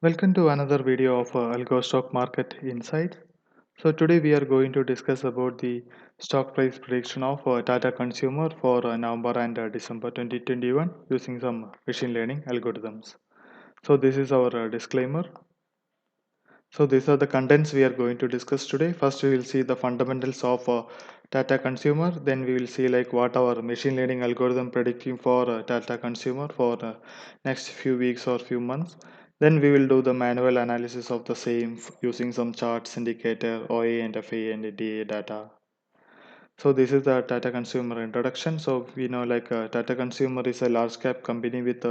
Welcome to another video of Algo Stock Market Insights. So today we are going to discuss about the stock price prediction of Tata Consumer for November and December 2021 using some machine learning algorithms. So this is our disclaimer. So these are the contents we are going to discuss today. First we will see the fundamentals of Tata Consumer. Then we will see like what our machine learning algorithm predicting for Tata Consumer for next few weeks or few months. Then we will do the manual analysis of the same using some charts, indicator, OA and FA and DA data. So this is the Tata Consumer introduction. So we know like Tata Consumer is a large cap company with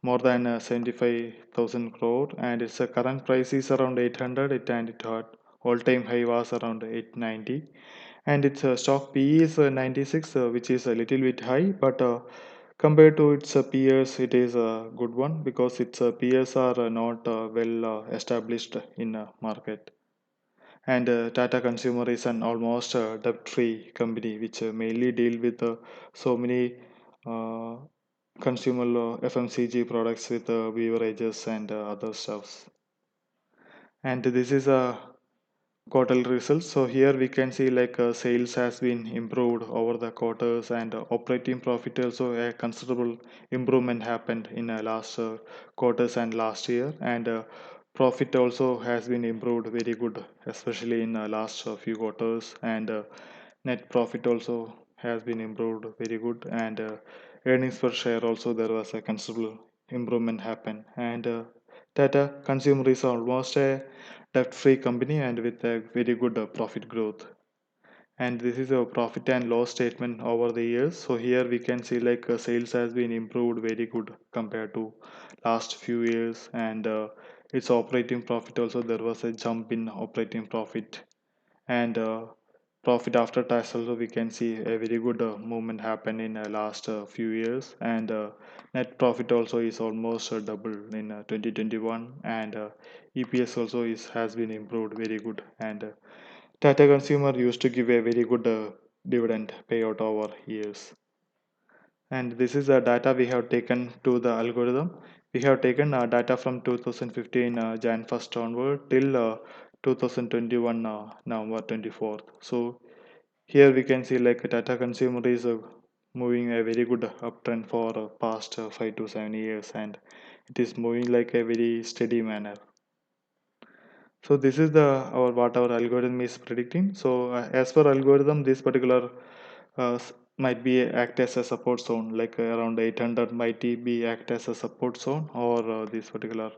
more than 75,000 crore and its current price is around 800 and it had all time high was around 890 and its stock PE is 96 which is a little bit high but compared to its peers it is a good one because its peers are not well established in market and Tata Consumer is an almost debt-free company which mainly deal with so many uh, consumer FMCG products with beverages and other stuffs. And this is a quarterly results. So here we can see like sales has been improved over the quarters and operating profit also a considerable improvement happened in last quarters and last year and profit also has been improved very good especially in last few quarters and net profit also has been improved very good and earnings per share also there was a considerable improvement happen and Tata Consumer is almost a debt-free company and with a very good profit growth. And this is a profit and loss statement over the years. So here we can see like sales has been improved very good compared to last few years and its operating profit also there was a jump in operating profit and profit after tax also we can see a very good movement happen in last few years and net profit also is almost double in 2021 and EPS also is has been improved very good and Tata Consumer used to give a very good dividend payout over years and this is the data we have taken to the algorithm. We have taken data from 2015 Jan 1st onward till 2021 November 24th. So here we can see like Tata Consumer is moving a very good uptrend for past 5 to 7 years and it is moving like a very steady manner. So this is the our what our algorithm is predicting. So as per algorithm, this particular might be act as a support zone, like around 800 might be act as a support zone, or this particular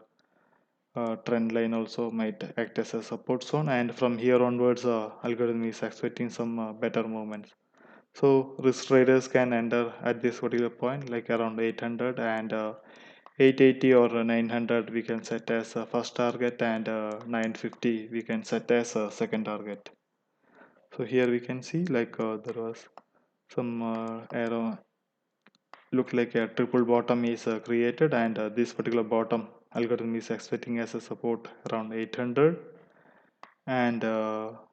trend line also might act as a support zone. And from here onwards, algorithm is expecting some better movements. So risk traders can enter at this particular point, like around 800 and 880 or 900 we can set as a first target and 950 we can set as a second target. So here we can see like there was some arrow look like a triple bottom is created and this particular bottom algorithm is expecting as a support around 800 and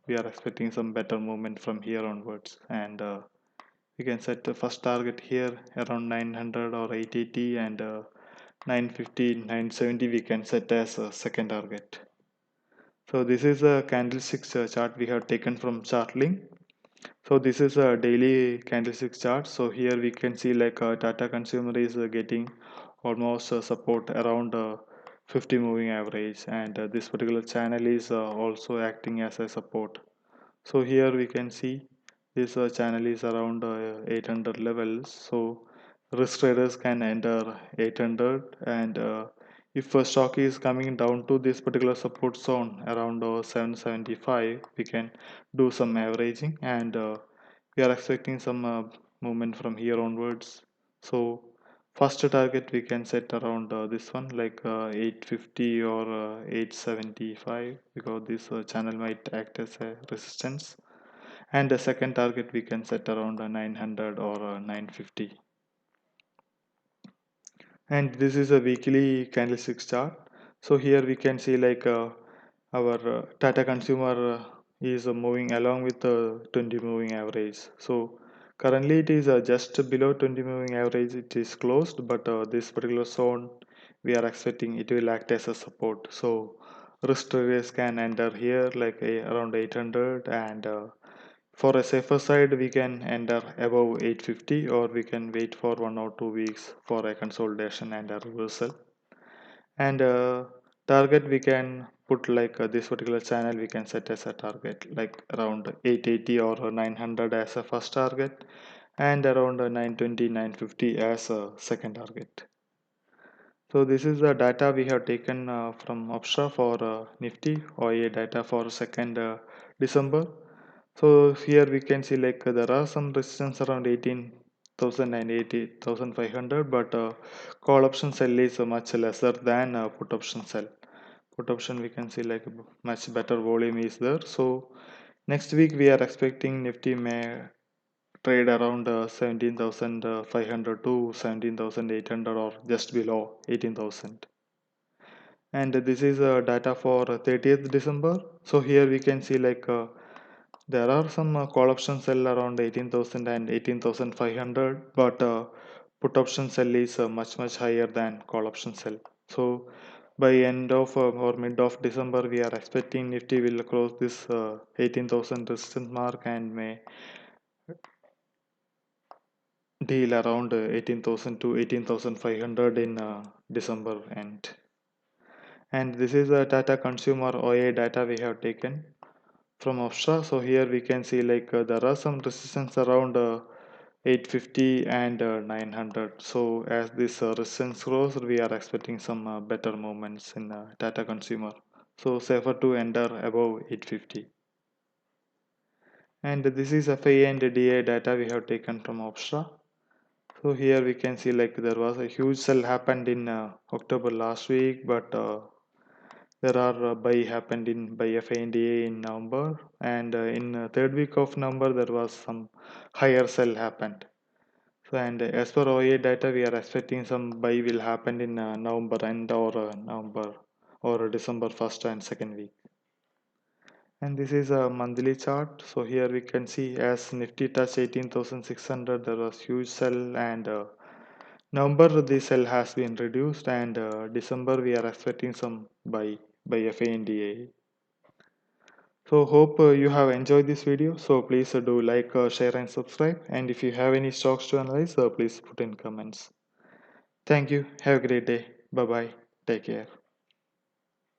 we are expecting some better movement from here onwards and we can set the first target here around 900 or 880 and 950 970 we can set as a second target. So this is a candlesticks chart we have taken from Chartlink. So this is a daily candlestick chart. So here we can see like Tata Consumer is getting almost support around 50 moving average and this particular channel is also acting as a support. So here we can see this channel is around 800 levels. So risk traders can enter 800 and if a stock is coming down to this particular support zone around 775 we can do some averaging and we are expecting some movement from here onwards. So first target we can set around this one like 850 or 875 because this channel might act as a resistance and the second target we can set around 900 or 950 and this is a weekly candlestick chart. So here we can see like our Tata Consumer is moving along with the 20 moving average. So currently it is just below 20 moving average it is closed but this particular zone we are expecting it will act as a support. So risk traders can enter here like around 800, and for a safer side we can enter above 850, or we can wait for 1 or 2 weeks for a consolidation and a reversal. And target we can put like this particular channel we can set as a target like around 880 or 900 as a first target, and around 920 950 as a second target. So this is the data we have taken from Opstra for Nifty OIA data for 2nd December. So here we can see like there are some resistance around 18,000 and 18,500, but call option sell is much lesser than put option sell. Put option we can see like much better volume is there. So next week we are expecting Nifty may trade around 17,500 to 17,800, or just below 18,000. And this is data for 30th December. So here we can see like there are some call option sell around 18,000 and 18,500, but put option sell is much higher than call option sell. So by end of or mid of December we are expecting Nifty will close this 18,000 resistance mark and may deal around 18,000 to 18,500 in December end. And this is the Tata Consumer OA data we have taken from Opstra. So here we can see like there are some resistance around 850 and 900. So as this resistance grows, we are expecting some better movements in Tata Consumer. So safer to enter above 850. And this is FIA and DA data we have taken from Opstra. So here we can see like there was a huge sell happened in October last week, but there are buy happened in by FINDA in November, and in third week of November there was some higher sell happened. So and as per OA data, we are expecting some buy will happen in November end, or November or December first and second week. And this is a monthly chart. So here we can see as Nifty touched 18,600, there was huge sell, and November the sell has been reduced, and December we are expecting some by FANDA. So hope you have enjoyed this video. So please do like, share and subscribe. And if you have any stocks to analyze, please put in comments. Thank you. Have a great day. Bye bye. Take care.